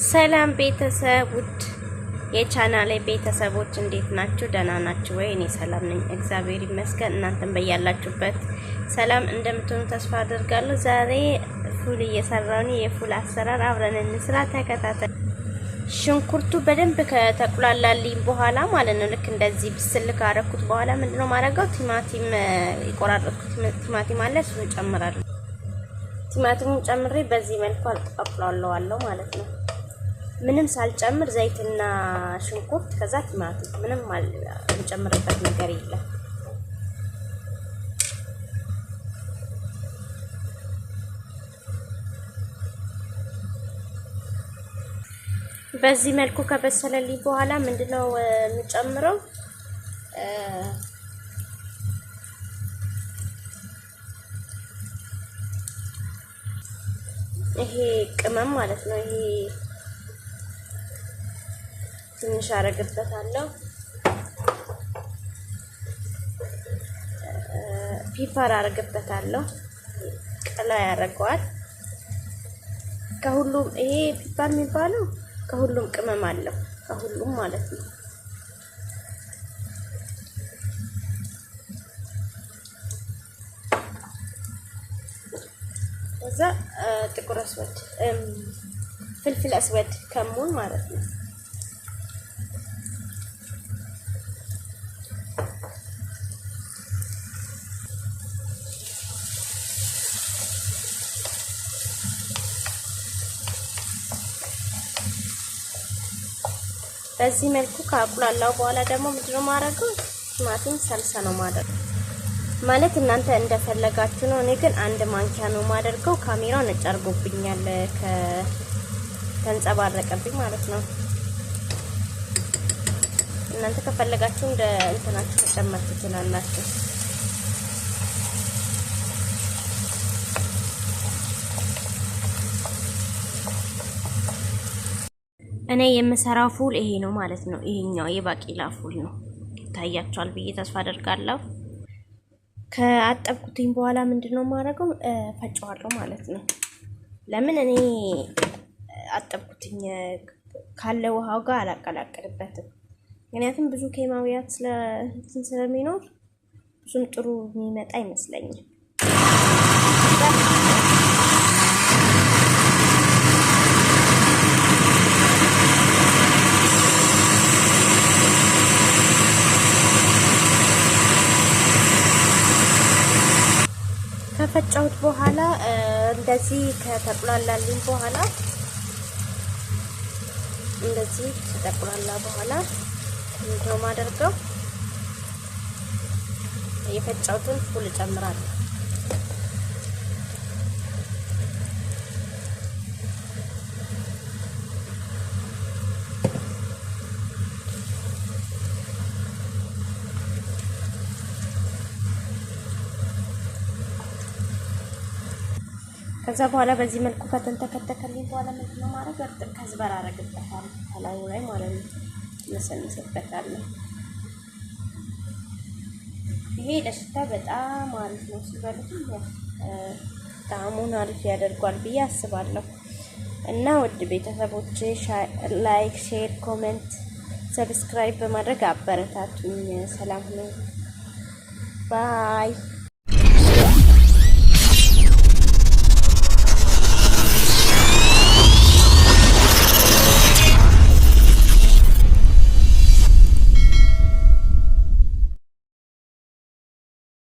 ሰላም ቤተሰቦች የቻናሌ ቤተሰቦች እንዴት ናችሁ? ደህና ናችሁ ወይ? እኔ ሰላም ነኝ፣ እግዚአብሔር ይመስገን። እናንተም በያላችሁበት ሰላም እንደምትሆኑ ተስፋ አደርጋለሁ። ዛሬ ፉል እየሰራሁ ነው። የፉል አሰራር አብረን እንስራ፣ ተከታተሉ። ሽንኩርቱ በደንብ ከተቁላላልኝ በኋላ ማለት ነው፣ ልክ እንደዚህ ብስል ካረኩት በኋላ ምንድነው ማረጋው? ቲማቲም የቆራረጥኩት ቲማቲም አለ፣ እሱን ጨምራለሁ። ቲማቲሙን ጨምሬ በዚህ መልኩ አጥቅላለዋለሁ ማለት ነው። ምንም ሳልጨምር ዘይትና ሽንኩርት ከዛ ቲማቲም ምንም የምጨምርበት ነገር የለም። በዚህ መልኩ ከበሰለልኝ በኋላ ምንድነው የምጨምረው? ይሄ ቅመም ማለት ነው። ይሄ ትንሽ አረግበታለሁ። ፒፐር አረግበታለሁ፣ ቀላ ያደርገዋል። ከሁሉም ይሄ ፒፐር የሚባለው ከሁሉም ቅመም አለው፣ ከሁሉም ማለት ነው። ከዛ ጥቁር አስወድ ፍልፍል አስወድ ከሙን ማለት ነው። በዚህ መልኩ ካቁላላው በኋላ ደግሞ ምንድነው ማረገው? ቲማቲም ሰልሳ ነው ማድረግ ማለት እናንተ እንደፈለጋችሁ ነው። እኔ ግን አንድ ማንኪያ ነው ማደርገው። ካሜራው ነጭ አድርጎብኛል ተንጸባረቀብኝ ማለት ነው። እናንተ ከፈለጋችሁ እንደ እንትናችሁ መጨመር ትችላላችሁ። እኔ የምሰራው ፉል ይሄ ነው ማለት ነው። ይሄኛው የባቂላ ፉል ነው። ይታያችኋል ብዬ ተስፋ አደርጋለሁ። ከአጠብኩትኝ በኋላ ምንድነው ማረገው? ፈጨዋለሁ ማለት ነው። ለምን እኔ አጠብኩትኝ ካለ ውሃው ጋር አላቀላቅልበትም። ምክንያቱም ብዙ ኬማዊያት ስለሚኖር ብዙም ጥሩ የሚመጣ አይመስለኝም። ከፈጨሁት በኋላ እንደዚህ ከተቁላላልኝ በኋላ እንደዚህ ከተቁላላ በኋላ ምንድነው ማደርገው? የፈጨሁትን ፉል እጨምራለሁ። ከዛ በኋላ በዚህ መልኩ ከተንተከተከልኝ በኋላ ምንድነው ማድረግ? እርጥብ ከዝበራ አረግበታለሁ ከላዩ ላይ ማለት ነው። መሰንስበታለሁ። ይሄ ለሽታ በጣም አሪፍ ነው። ሲበሉትም ጣዕሙን አሪፍ ያደርጓል ብዬ አስባለሁ። እና ውድ ቤተሰቦቼ ላይክ፣ ሼር፣ ኮሜንት፣ ሰብስክራይብ በማድረግ አበረታቱኝ። ሰላም ነው። ባይ